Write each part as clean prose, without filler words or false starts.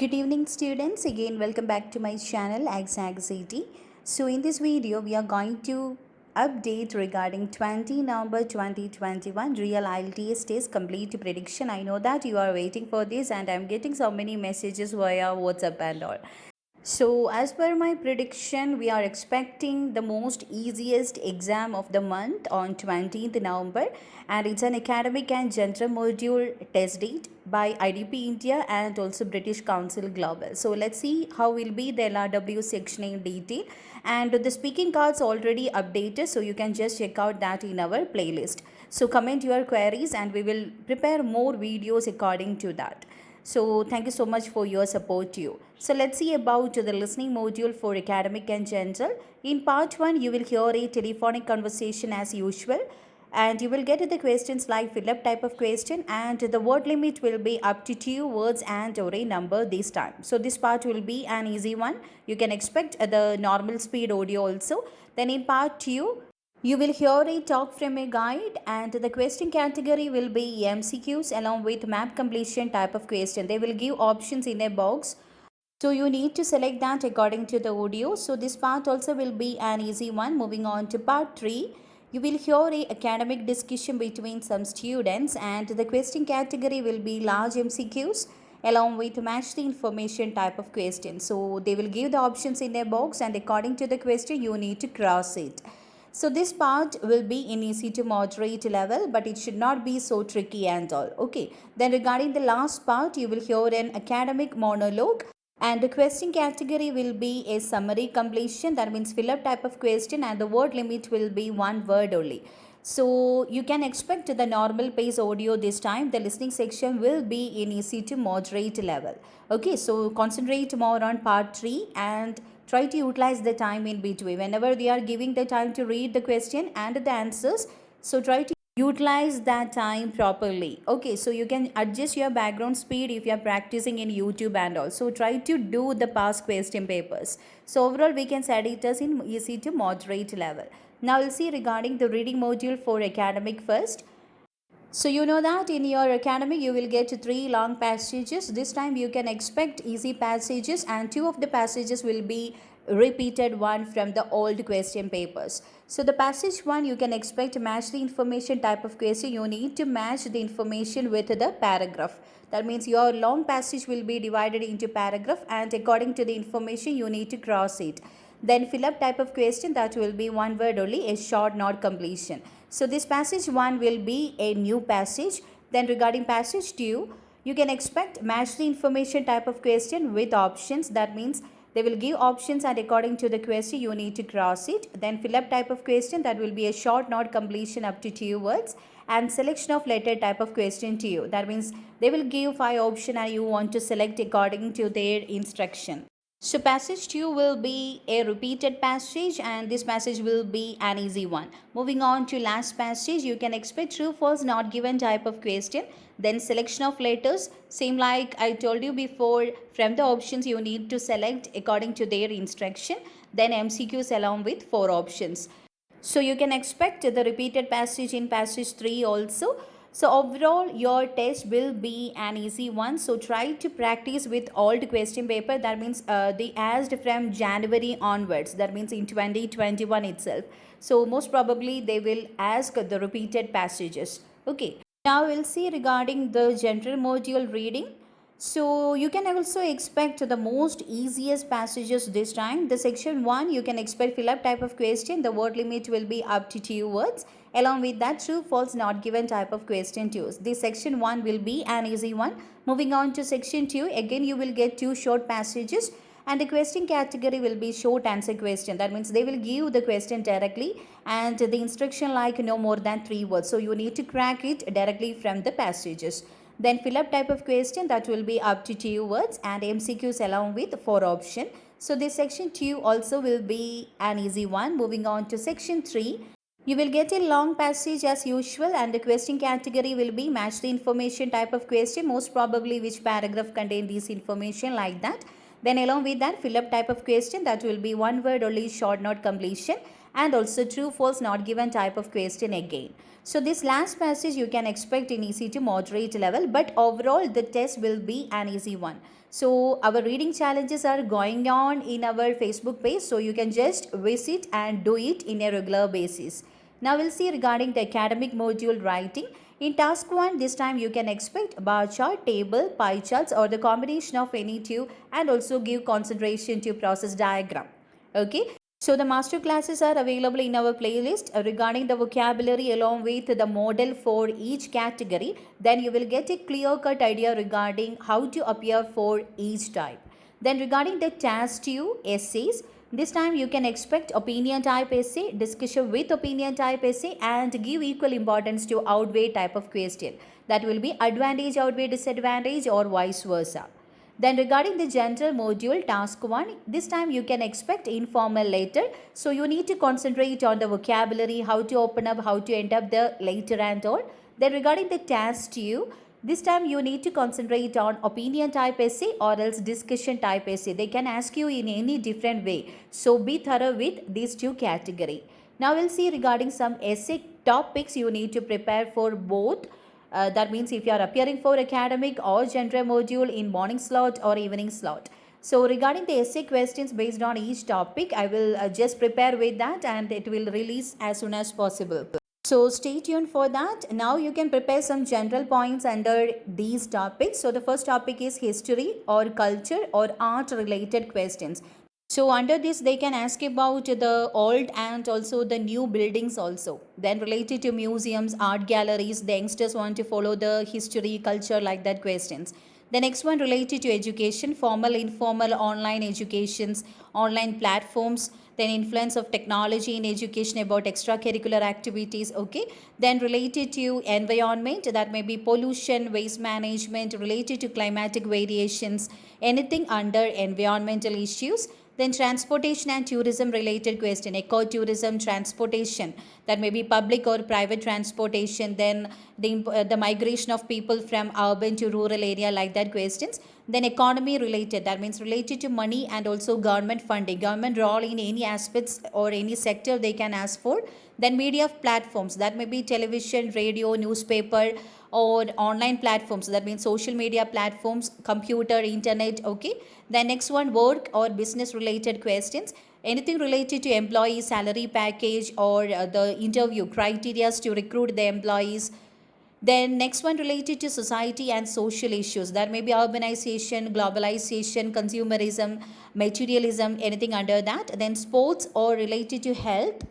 Good evening students, again welcome back to my channel Exaxity. So in this video we are going to update regarding 20 November 2021 real IELTS test complete prediction. I know that you are waiting for this and I'm getting so many messages via WhatsApp and all. So, as per my prediction, we are expecting the most easiest exam of the month on 20th November, and it's an academic and general module test date by IDP India and also British Council Global. So, let's see how will be the LRW section in detail. And the speaking cards already updated, so you can just check out that in our playlist. So, comment your queries, and we will prepare more videos according to that. So thank you so much for your support too. So let's see about the listening module for academic and general. In part 1, you will hear a telephonic conversation as usual, and you will get the questions like fill up type of question, and the word limit will be up to 2 words and or a number this time. So this part will be an easy one. You can expect the normal speed audio also. Then in part 2, you will hear a talk from a guide, and the question category will be MCQs along with map completion type of question. They will give options in a box. So you need to select that according to the audio. So this part also will be an easy one. Moving on to part 3, you will hear a academic discussion between some students, and the question category will be large MCQs along with match the information type of question. So they will give the options in a box, and according to the question you need to cross it. So this part will be in easy to moderate level, but it should not be so tricky and all. Okay. Then regarding the last part, you will hear an academic monologue, and the question category will be a summary completion. That means fill up type of question, and the word limit will be 1 word only. So you can expect the normal pace audio this time. The listening section will be in easy to moderate level. Okay, so concentrate more on part 3 and try to utilize the time in between. Whenever they are giving the time to read the question and the answers, so try to utilize that time properly. Okay, so you can adjust your background speed if you are practicing in YouTube, and also try to do the past question papers. So overall we can set it as in easy to moderate level. Now we'll see regarding the reading module for academic first. So you know that in your academic you will get 3 long passages. This time you can expect easy passages, and 2 of the passages will be repeated one from the old question papers. So the passage 1 you can expect match the information type of question. You need to match the information with the paragraph. That means your long passage will be divided into paragraph, and according to the information you need to cross it. Then fill up type of question, that will be 1 word only, a short not completion. So this passage 1 will be a new passage. Then regarding passage 2, you can expect match the information type of question with options. That means they will give options, and according to the question you need to cross it. Then fill up type of question, that will be a short not completion up to 2 words, and selection of letter type of question to you. That means they will give 5 options and you want to select according to their instruction. So passage 2 will be a repeated passage, and this passage will be an easy one. Moving on to last passage, you can expect true false not given type of question. Then selection of letters, same like I told you before, from the options you need to select according to their instruction. Then MCQs along with 4 options. So you can expect the repeated passage in passage 3 also. So overall your test will be an easy one. So try to practice with old question paper. That means they asked from January onwards. That means in 2021 itself. So most probably they will ask the repeated passages. Okay. Now we'll see regarding the general module reading. So you can also expect the most easiest passages this time. The section 1 you can expect fill up type of question. The word limit will be up to 2 words. Along with that true false not given type of question too. This section 1 will be an easy one. Moving on to section 2, again you will get 2 short passages, and the question category will be short answer question. That means they will give the question directly, and the instruction like no more than 3 words. So you need to crack it directly from the passages. Then fill up type of question, that will be up to 2 words, and MCQs along with 4 option. So this section 2 also will be an easy one. Moving on to section 3, you will get a long passage as usual, and the question category will be match the information type of question, most probably which paragraph contain this information, like that. Then along with that fill up type of question, that will be 1 word only, short not completion, and also true false not given type of question again. So this last passage you can expect in easy to moderate level, but overall the test will be an easy one. So our reading challenges are going on in our Facebook page, so you can just visit and do it in a regular basis. Now we'll see regarding the academic module writing. In task 1, this time you can expect bar chart, table, pie charts or the combination of any two, and also give concentration to process diagram. Okay. So the master classes are available in our playlist regarding the vocabulary along with the model for each category. Then you will get a clear cut idea regarding how to appear for each type. Then regarding the task 2 essays, this time you can expect opinion type essay, discussion with opinion type essay, and give equal importance to outweigh type of question. That will be advantage outweigh disadvantage or vice versa. Then regarding the general module task 1, this time you can expect informal later. So you need to concentrate on the vocabulary, how to open up, how to end up the later and all. Then regarding the task 2, this time you need to concentrate on opinion type essay or else discussion type essay. They can ask you in any different way. So be thorough with these two category. Now we'll see regarding some essay topics you need to prepare for both. That means if you are appearing for academic or general module in morning slot or evening slot. So regarding the essay questions based on each topic, I will just prepare with that and it will release as soon as possible. So stay tuned for that. Now you can prepare some general points under these topics. So the first topic is history or culture or art related questions. So under this they can ask about the old and also the new buildings also. Then related to museums, art galleries, the youngsters want to follow the history, culture like that questions. The next one related to education, formal, informal, online educations, online platforms, then influence of technology in education about extracurricular activities, okay. Then related to environment, that may be pollution, waste management, related to climatic variations, anything under environmental issues. Then transportation and tourism related question, ecotourism, transportation, that may be public or private transportation. Then the migration of people from urban to rural area like that questions. Then economy related, that means related to money and also government funding, government role in any aspects or any sector they can ask for. Then media platforms, that may be television, radio, newspaper or online platforms, that means social media platforms, computer, internet, okay. Then next one, work or business related questions, anything related to employee salary package or the interview criteria to recruit the employees. Then next one related to society and social issues, that may be urbanization, globalization, consumerism, materialism, anything under that. Then sports or related to health.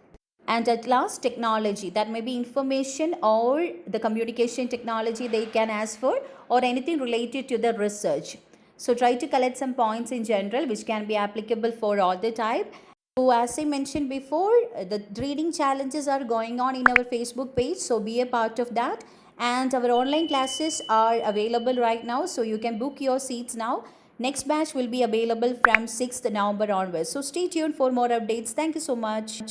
And at last, technology, that may be information or the communication technology they can ask for, or anything related to the research. So try to collect some points in general which can be applicable for all the type. So as I mentioned before, the reading challenges are going on in our Facebook page, so be a part of that. And our online classes are available right now, so you can book your seats now. Next batch will be available from 6th November onwards. So stay tuned for more updates. Thank you so much.